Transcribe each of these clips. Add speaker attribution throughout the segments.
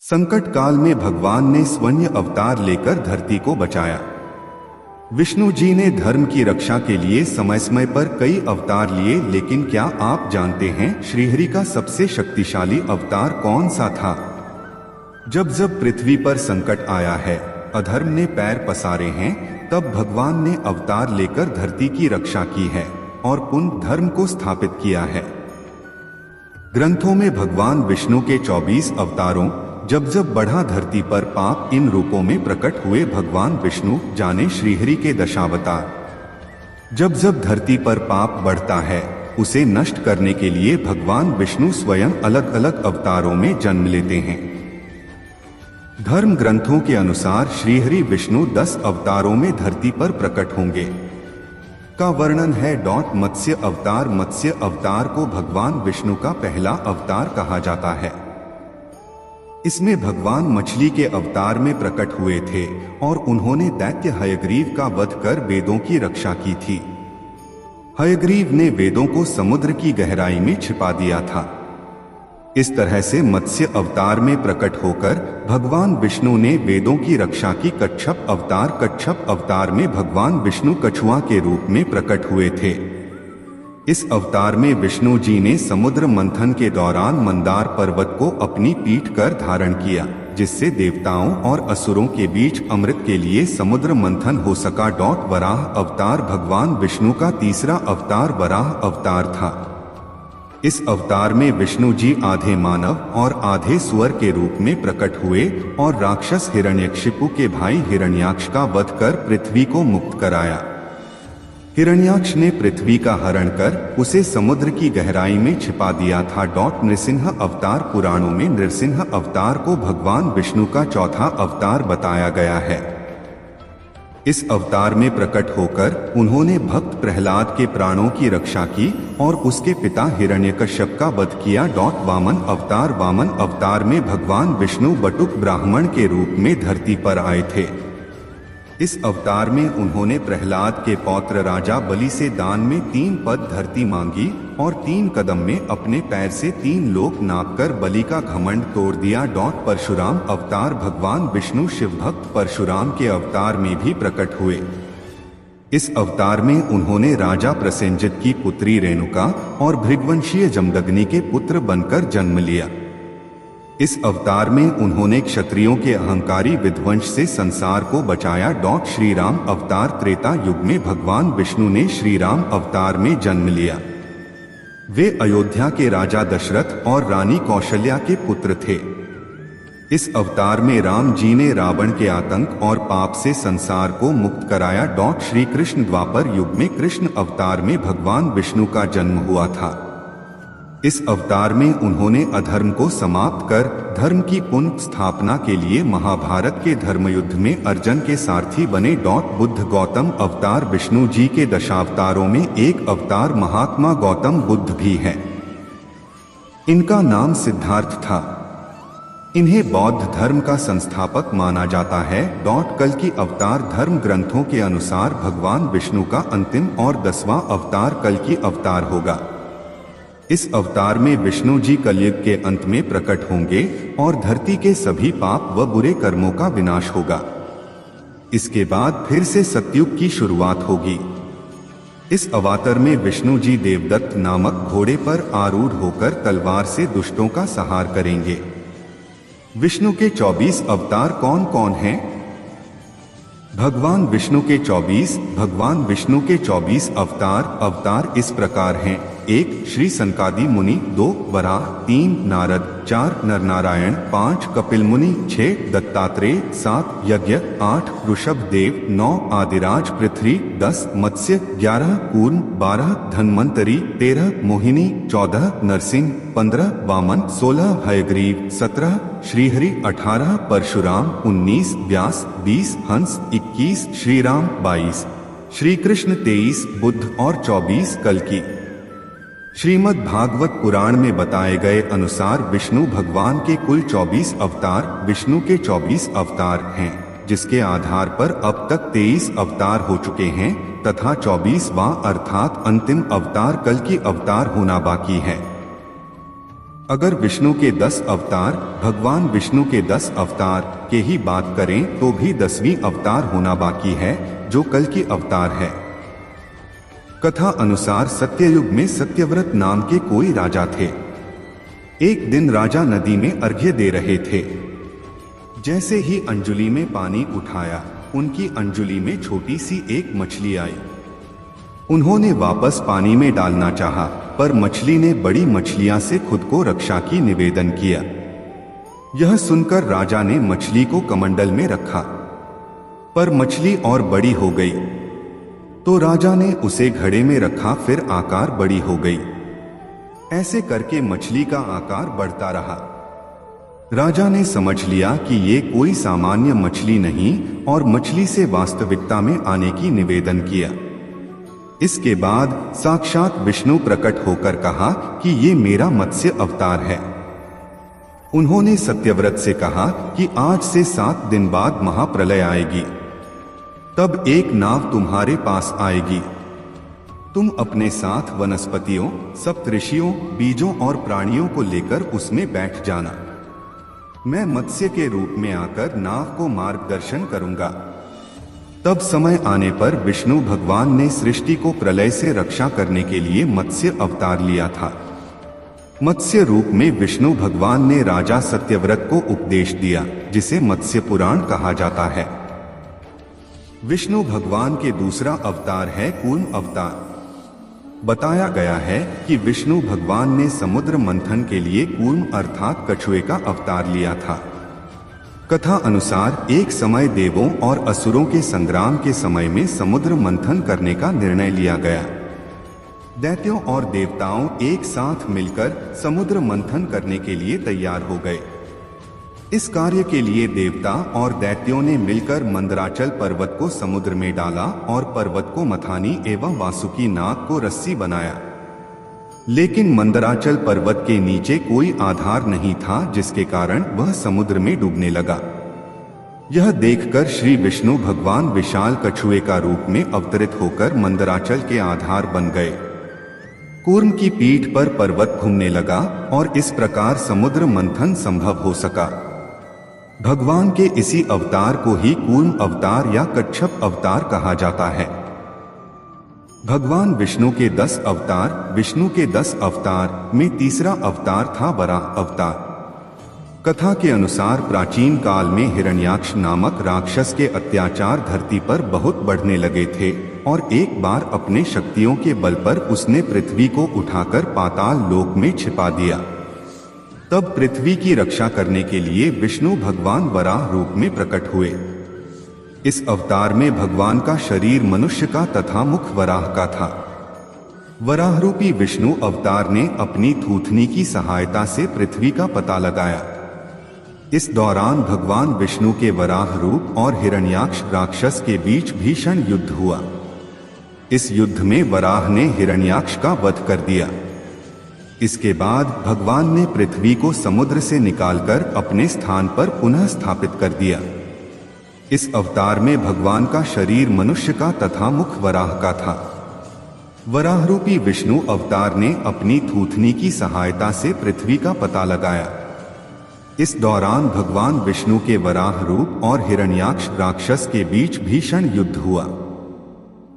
Speaker 1: संकट काल में भगवान ने स्वयं अवतार लेकर धरती को बचाया। विष्णु जी ने धर्म की रक्षा के लिए समय समय पर कई अवतार लिए, लेकिन क्या आप जानते हैं श्रीहरि का सबसे शक्तिशाली अवतार कौन सा था? जब जब पृथ्वी पर संकट आया है, अधर्म ने पैर पसारे हैं, तब भगवान ने अवतार लेकर धरती की रक्षा की है और पुण्य धर्म को स्थापित किया है। ग्रंथों में भगवान विष्णु के 24 अवतारों जब जब बढ़ा धरती पर पाप, इन रूपों में प्रकट हुए भगवान विष्णु जाने श्रीहरि के दशावतार। जब जब धरती पर पाप बढ़ता है, उसे नष्ट करने के लिए भगवान विष्णु स्वयं अलग अलग अवतारों में जन्म लेते हैं। धर्म ग्रंथों के अनुसार श्रीहरि विष्णु 10 अवतारों में धरती पर प्रकट होंगे का वर्णन है। मत्स्य अवतार। मत्स्य अवतार को भगवान विष्णु का पहला अवतार कहा जाता है। इसमें भगवान मछली के अवतार में प्रकट हुए थे और उन्होंने दैत्य हयग्रीव का वध कर वेदों की रक्षा की थी। हयग्रीव ने वेदों को समुद्र की गहराई में छिपा दिया था। इस तरह से मत्स्य अवतार में प्रकट होकर भगवान विष्णु ने वेदों की रक्षा की। कच्छप अवतार। कच्छप अवतार में भगवान विष्णु कछुआ के रूप में प्रकट हुए थे। इस अवतार में विष्णु जी ने समुद्र मंथन के दौरान मंदार पर्वत को अपनी पीठ कर धारण किया, जिससे देवताओं और असुरों के बीच अमृत के लिए समुद्र मंथन हो सका। वराह अवतार। भगवान विष्णु का तीसरा अवतार वराह अवतार था। इस अवतार में विष्णु जी आधे मानव और आधे सुअर के रूप में प्रकट हुए और राक्षस हिरण्यकशिपु के भाई हिरण्याक्ष का वध कर पृथ्वी को मुक्त कराया। हिरण्याक्ष ने पृथ्वी का हरण कर उसे समुद्र की गहराई में छिपा दिया था। नृसिंह अवतार। पुराणों में नृसिंह अवतार को भगवान विष्णु का चौथा अवतार बताया गया है। इस अवतार में प्रकट होकर उन्होंने भक्त प्रहलाद के प्राणों की रक्षा की और उसके पिता हिरण्यकश्यप का वध किया। वामन अवतार। वामन अवतार में भगवान विष्णु बटुक ब्राह्मण के रूप में धरती पर आए थे। इस अवतार में उन्होंने प्रहलाद के पौत्र राजा बलि से दान में 3 पद धरती मांगी और 3 कदम में अपने पैर से 3 लोक नापकर बलि का घमंड तोड़ दिया। परशुराम अवतार। भगवान विष्णु शिव भक्त परशुराम के अवतार में भी प्रकट हुए। इस अवतार में उन्होंने राजा प्रसेनजित की पुत्री रेणुका और भृगवंशीय जमदग्नि के पुत्र बनकर जन्म लिया। इस अवतार में उन्होंने क्षत्रियों के अहंकारी विध्वंस से संसार को बचाया। श्री राम अवतार। त्रेता युग में भगवान विष्णु ने श्री राम अवतार में जन्म लिया। वे अयोध्या के राजा दशरथ और रानी कौशल्या के पुत्र थे। इस अवतार में राम जी ने रावण के आतंक और पाप से संसार को मुक्त कराया। श्री कृष्ण। द्वापर युग में कृष्ण अवतार में भगवान विष्णु का जन्म हुआ था। इस अवतार में उन्होंने अधर्म को समाप्त कर धर्म की पुनः स्थापना के लिए महाभारत के धर्मयुद्ध में अर्जुन के सारथी बने। बुद्ध। गौतम अवतार। विष्णु जी के दशावतारों में एक अवतार महात्मा गौतम बुद्ध भी है। इनका नाम सिद्धार्थ था। इन्हें बौद्ध धर्म का संस्थापक माना जाता है। कल्कि अवतार। धर्म ग्रंथों के अनुसार भगवान विष्णु का अंतिम और 10वां अवतार कल्कि अवतार होगा। इस अवतार में विष्णु जी कलयुग के अंत में प्रकट होंगे और धरती के सभी पाप व बुरे कर्मों का विनाश होगा। इसके बाद फिर से सतयुग की शुरुआत होगी। इस अवतार में विष्णु जी देवदत्त नामक घोड़े पर आरूढ़ होकर तलवार से दुष्टों का संहार करेंगे। विष्णु के 24 अवतार कौन कौन हैं? भगवान विष्णु के 24 अवतार इस प्रकार हैं। 1 श्री सनकादि मुनि। 2 वराह। 3 नारद। 4 नरनारायण। 5 कपिल मुनि। 6 दत्तात्रेय। 7 यज्ञ। 8 ऋषभ देव। 9 आदिराज पृथ्वी। 10 मत्स्य। 11 कूर्म। 12 धन्वंतरी। 13 मोहिनी। 14 नरसिंह। 15 वामन। 16 हयग्रीव। 17 श्रीहरि। 18 परशुराम। 19 व्यास। 20 हंस। 21 श्रीराम। 22 श्री कृष्ण। 23 बुद्ध और 24 कल्कि। श्रीमद् भागवत पुराण में बताए गए अनुसार विष्णु भगवान के कुल 24 अवतार विष्णु के 24 अवतार हैं, जिसके आधार पर अब तक 23 अवतार हो चुके हैं तथा 24वां अर्थात अंतिम अवतार कल्कि अवतार होना बाकी है। अगर विष्णु के 10 अवतार, भगवान विष्णु के 10 अवतार के ही बात करें तो भी 10वीं अवतार होना बाकी है, जो कल की अवतार है। कथा अनुसार सत्ययुग में सत्यव्रत नाम के कोई राजा थे। एक दिन राजा नदी में अर्घ्य दे रहे थे। जैसे ही अंजुली में पानी उठाया, उनकी अंजुली में छोटी सी एक मछली आई। उन्होंने वापस पानी में डालना चाहा, पर मछली ने बड़ी मछलियां से खुद को रक्षा की निवेदन किया। यह सुनकर राजा ने मछली को कमंडल में रखा, पर मछली और बड़ी हो गई। तो राजा ने उसे घड़े में रखा, फिर आकार बड़ी हो गई। ऐसे करके मछली का आकार बढ़ता रहा। राजा ने समझ लिया कि ये कोई सामान्य मछली नहीं और मछली से वास्तविकता में आने की निवेदन किया। इसके बाद साक्षात विष्णु प्रकट होकर कहा कि ये मेरा मत्स्य अवतार है। उन्होंने सत्यव्रत से कहा कि आज से 7 दिन बाद महाप्रलय आएगी, तब एक नाव तुम्हारे पास आएगी। तुम अपने साथ वनस्पतियों, सप्तऋषियों, बीजों और प्राणियों को लेकर उसमें बैठ जाना। मैं मत्स्य के रूप में आकर नाव को मार्गदर्शन करूंगा। तब समय आने पर विष्णु भगवान ने सृष्टि को प्रलय से रक्षा करने के लिए मत्स्य अवतार लिया था। मत्स्य रूप में विष्णु भगवान ने राजा सत्यव्रत को उपदेश दिया, जिसे मत्स्य पुराण कहा जाता है। विष्णु भगवान के दूसरा अवतार है कूर्म अवतार। बताया गया है कि विष्णु भगवान ने समुद्र मंथन के लिए कूर्म अर्थात कछुए का अवतार लिया था। कथा अनुसार एक समय देवों और असुरों के संग्राम के समय में समुद्र मंथन करने का निर्णय लिया गया। दैत्यों और देवताओं एक साथ मिलकर समुद्र मंथन करने के लिए तैयार हो गए। इस कार्य के लिए देवता और दैत्यों ने मिलकर मंदराचल पर्वत को समुद्र में डाला और पर्वत को मथानी एवं वासुकी नाग को रस्सी बनाया। लेकिन मंदराचल पर्वत के नीचे कोई आधार नहीं था, जिसके कारण वह समुद्र में डूबने लगा। यह देखकर श्री विष्णु भगवान विशाल कछुए का रूप में अवतरित होकर मंदराचल के आधार बन गए। कूर्म की पीठ पर पर्वत घूमने लगा और इस प्रकार समुद्र मंथन संभव हो सका। भगवान के इसी अवतार को ही कूर्म अवतार या कच्छप अवतार कहा जाता है। भगवान विष्णु के 10 अवतार, विष्णु के 10 अवतार में तीसरा अवतार था वराह अवतार। कथा के अनुसार प्राचीन काल में हिरण्याक्ष नामक राक्षस के अत्याचार धरती पर बहुत बढ़ने लगे थे और एक बार अपने शक्तियों के बल पर उसने पृथ्वी को उठाकर पाताल लोक में छिपा दिया। तब पृथ्वी की रक्षा करने के लिए विष्णु भगवान वराह रूप में प्रकट हुए। इस अवतार में भगवान का शरीर मनुष्य का तथा मुख वराह का था। वराह रूपी विष्णु अवतार ने अपनी थूथनी की सहायता से पृथ्वी का पता लगाया। इस दौरान भगवान विष्णु के वराह रूप और हिरण्याक्ष राक्षस के बीच भीषण युद्ध हुआ। इस युद्ध में वराह ने हिरण्याक्ष का वध कर दिया। इसके बाद भगवान ने पृथ्वी को समुद्र से निकालकर अपने स्थान पर पुनः स्थापित कर दिया। इस अवतार में भगवान का शरीर मनुष्य का तथा मुख वराह का था। वराह रूपी विष्णु अवतार ने अपनी थूथनी की सहायता से पृथ्वी का पता लगाया। इस दौरान भगवान विष्णु के वराह रूप और हिरण्याक्ष राक्षस के बीच भीषण युद्ध हुआ।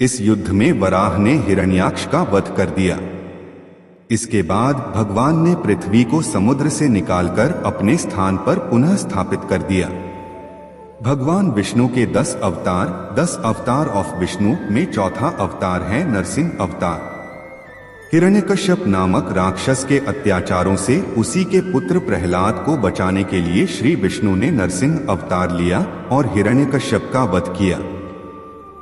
Speaker 1: इस युद्ध में वराह ने हिरण्याक्ष का वध कर दिया। इसके बाद भगवान ने पृथ्वी को समुद्र से निकालकर अपने स्थान पर पुनः स्थापित कर दिया। भगवान विष्णु के 10 अवतार ऑफ विष्णु में चौथा अवतार है नरसिंह अवतार। हिरण्यकश्यप नामक राक्षस के अत्याचारों से उसी के पुत्र प्रहलाद को बचाने के लिए श्री विष्णु ने नरसिंह अवतार लिया और हिरण्यकश्यप का वध किया।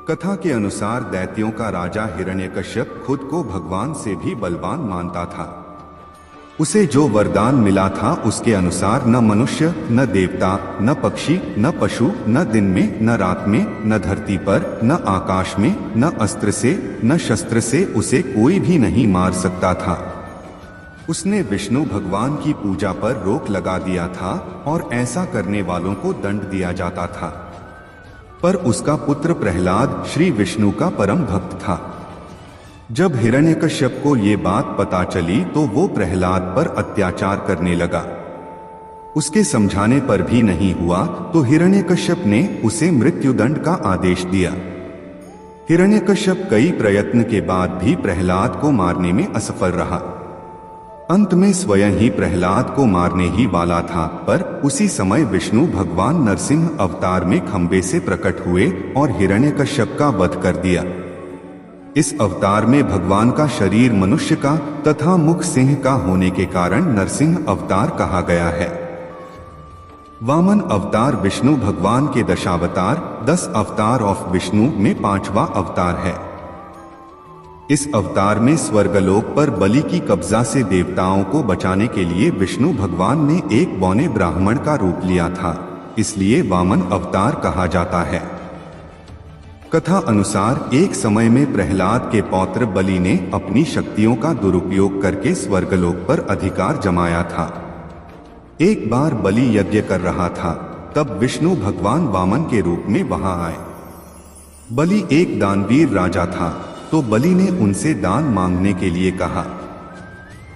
Speaker 1: कथा के अनुसार दैत्यों का राजा हिरण्यकश्यप खुद को भगवान से भी बलवान मानता था। उसे जो वरदान मिला था उसके अनुसार न मनुष्य, न देवता, न पक्षी, न पशु, न दिन में, न रात में, न धरती पर, न आकाश में, न अस्त्र से, न शस्त्र से उसे कोई भी नहीं मार सकता था। उसने विष्णु भगवान की पूजा पर रोक लगा दिया था और ऐसा करने वालों को दंड दिया जाता था। पर उसका पुत्र प्रहलाद श्री विष्णु का परम भक्त था। जब हिरण्यकश्यप को ये बात पता चली तो वो प्रहलाद पर अत्याचार करने लगा। उसके समझाने पर भी नहीं हुआ तो हिरण्यकश्यप ने उसे मृत्युदंड का आदेश दिया। हिरण्यकश्यप कई प्रयत्न के बाद भी प्रहलाद को मारने में असफल रहा। अंत में स्वयं ही प्रहलाद को मारने ही वाला था, पर उसी समय विष्णु भगवान नरसिंह अवतार में खंबे से प्रकट हुए और हिरण्यकश्यप का वध कर दिया। इस अवतार में भगवान का शरीर मनुष्य का तथा मुख सिंह का होने के कारण नरसिंह अवतार कहा गया है। वामन अवतार विष्णु भगवान के दशावतार 10 अवतार ऑफ विष्णु में 5वां अवतार है। इस अवतार में स्वर्गलोक पर बलि की कब्जा से देवताओं को बचाने के लिए विष्णु भगवान ने एक बौने ब्राह्मण का रूप लिया था, इसलिए वामन अवतार कहा जाता है। कथा अनुसार एक समय में प्रहलाद के पौत्र बलि ने अपनी शक्तियों का दुरुपयोग करके स्वर्गलोक पर अधिकार जमाया था। एक बार बलि यज्ञ कर रहा था, तब विष्णु भगवान वामन के रूप में वहां आए। बलि एक दानवीर राजा था, तो बलि ने उनसे दान मांगने के लिए कहा।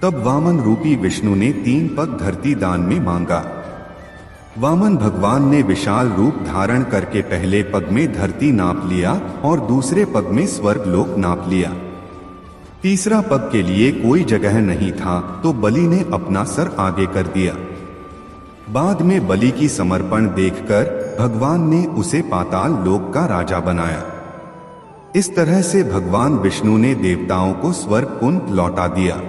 Speaker 1: तब वामन रूपी विष्णु ने 3 पग धरती दान में मांगा। वामन भगवान ने विशाल रूप धारण करके पहले पग में धरती नाप लिया और दूसरे पग में स्वर्गलोक नाप लिया। तीसरा पग के लिए कोई जगह नहीं था, तो बलि ने अपना सर आगे कर दिया। बाद में बलि की समर्पण देखकर भगवान ने उसे पाताल लोक का राजा बनाया। इस तरह से भगवान विष्णु ने देवताओं को स्वर्ग कुंड लौटा दिया।